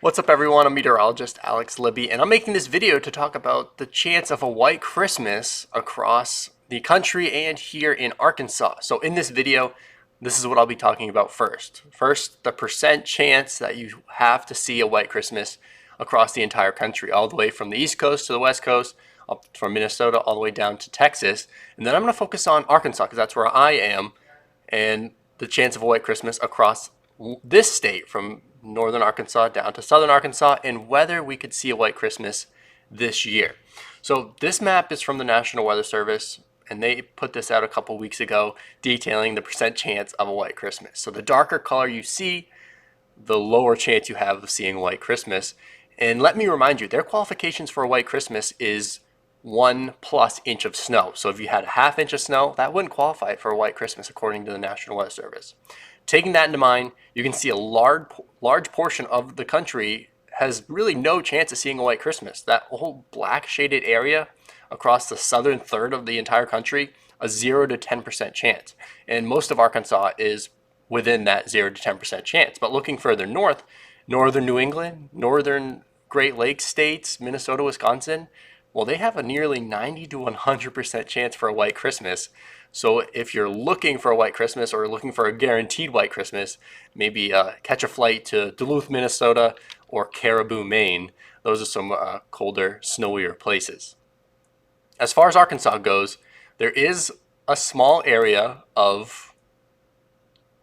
What's up everyone, I'm Meteorologist Alex Libby, and I'm making this video to talk about the chance of a white Christmas across the country and here in Arkansas. So in this video, this is what I'll be talking about first. First, the percent chance that you have to see a white Christmas across the entire country, all the way from the East Coast to the West Coast, up from Minnesota all the way down to Texas. And then I'm going to focus on Arkansas because that's where I am, and the chance of a white Christmas across this state from northern Arkansas down to southern Arkansas, and whether we could see a white Christmas this year. So this map is from the National Weather Service, and they put this out a couple weeks ago detailing the percent chance of a white Christmas. So the darker color you see, the lower chance you have of seeing a white Christmas. And let me remind you, their qualifications for a white Christmas is 1+ inch of snow. So if you had a ½ inch of snow, that wouldn't qualify for a white Christmas according to the National Weather Service. Taking that into mind, you can see a large portion of the country has really no chance of seeing a white Christmas. That whole black shaded area across the southern third of the entire country, a 0 to 10% chance. And most of Arkansas is within that 0 to 10% chance. But looking further north, northern New England, northern Great Lakes states, Minnesota, Wisconsin, well, they have a nearly 90 to 100% chance for a white Christmas. So if you're looking for a white Christmas or looking for a guaranteed white Christmas, maybe catch a flight to Duluth, Minnesota or Caribou, Maine. Those are some colder, snowier places. As far as Arkansas goes, there is a small area of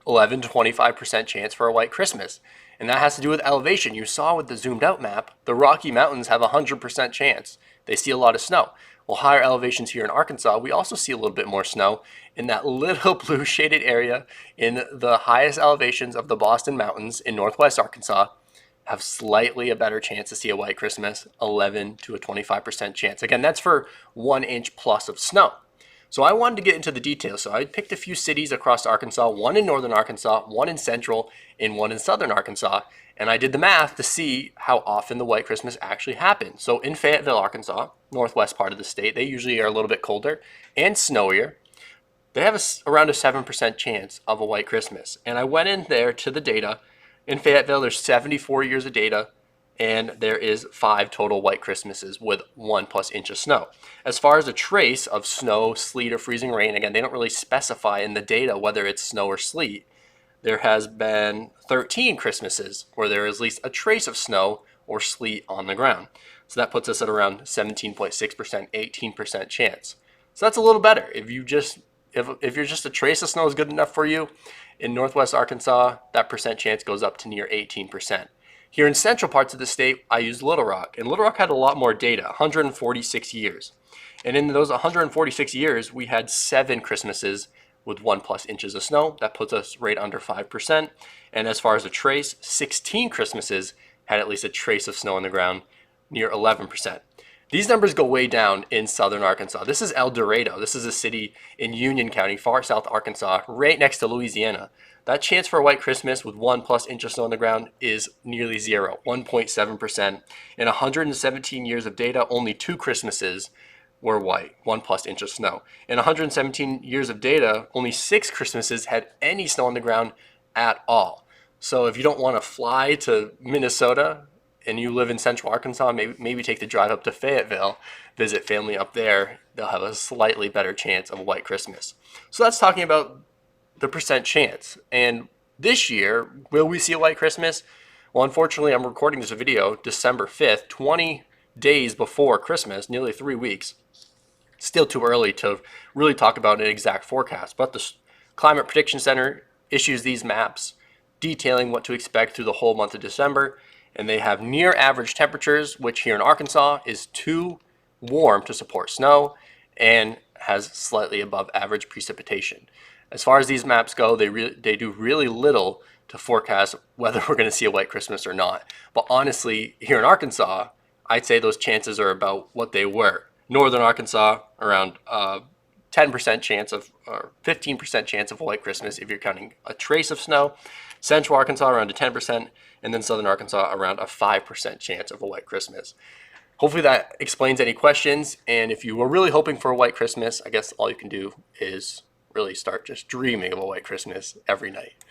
11 to 25% chance for a white Christmas. And that has to do with elevation. You saw with the zoomed out map, the Rocky Mountains have a 100% chance. They see a lot of snow. Well, higher elevations here in Arkansas, we also see a little bit more snow in that little blue shaded area in the highest elevations of the Boston Mountains in northwest Arkansas have slightly a better chance to see a white Christmas, 11 to a 25% chance. Again, that's for 1 inch plus of snow. So I wanted to get into the details. So I picked a few cities across Arkansas, one in northern Arkansas, one in central, and one in southern Arkansas. And I did the math to see how often the white Christmas actually happens. So in Fayetteville, Arkansas, northwest part of the state, they usually are a little bit colder and snowier. They have around a 7% chance of a white Christmas. And I went in there to the data. In Fayetteville, there's 74 years of data, and there is 5 total white Christmases with 1+ inch of snow. As far as a trace of snow, sleet, or freezing rain, again, they don't really specify in the data whether it's snow or sleet. There has been 13 Christmases where there is at least a trace of snow or sleet on the ground. So that puts us at around 17.6%, 18% chance. So that's a little better. If you're just a trace of snow is good enough for you, in northwest Arkansas, that percent chance goes up to near 18%. Here in central parts of the state, I used Little Rock, and Little Rock had a lot more data, 146 years. And in those 146 years, we had 7 Christmases with 1+ inches of snow. That puts us right under 5%. And as far as a trace, 16 Christmases had at least a trace of snow on the ground, near 11%. These numbers go way down in southern Arkansas. This is El Dorado. This is a city in Union County, far south Arkansas, right next to Louisiana. That chance for a white Christmas with 1+ inch of snow on the ground is nearly 0, 1.7%. In 117 years of data, only 2 Christmases were white, 1+ inch of snow. In 117 years of data, only 6 Christmases had any snow on the ground at all. So if you don't want to fly to Minnesota and you live in central Arkansas, maybe take the drive up to Fayetteville, visit family up there, they'll have a slightly better chance of a white Christmas. So that's talking about the percent chance. And this year, will we see a white Christmas? Well, unfortunately, I'm recording this video December 5th, 20 days before Christmas, nearly 3 weeks. Still too early to really talk about an exact forecast, but the Climate Prediction Center issues these maps detailing what to expect through the whole month of December, and they have near average temperatures, which here in Arkansas is too warm to support snow and has slightly above average precipitation. As far as these maps go, they do really little to forecast whether we're going to see a white Christmas or not. But honestly, here in Arkansas, I'd say those chances are about what they were. Northern Arkansas, around 10% chance of, or 15% chance of a white Christmas if you're counting a trace of snow. Central Arkansas, around a 10%, and then southern Arkansas, around a 5% chance of a white Christmas. Hopefully that explains any questions. And if you were really hoping for a white Christmas, I guess all you can do is really start just dreaming of a white Christmas every night.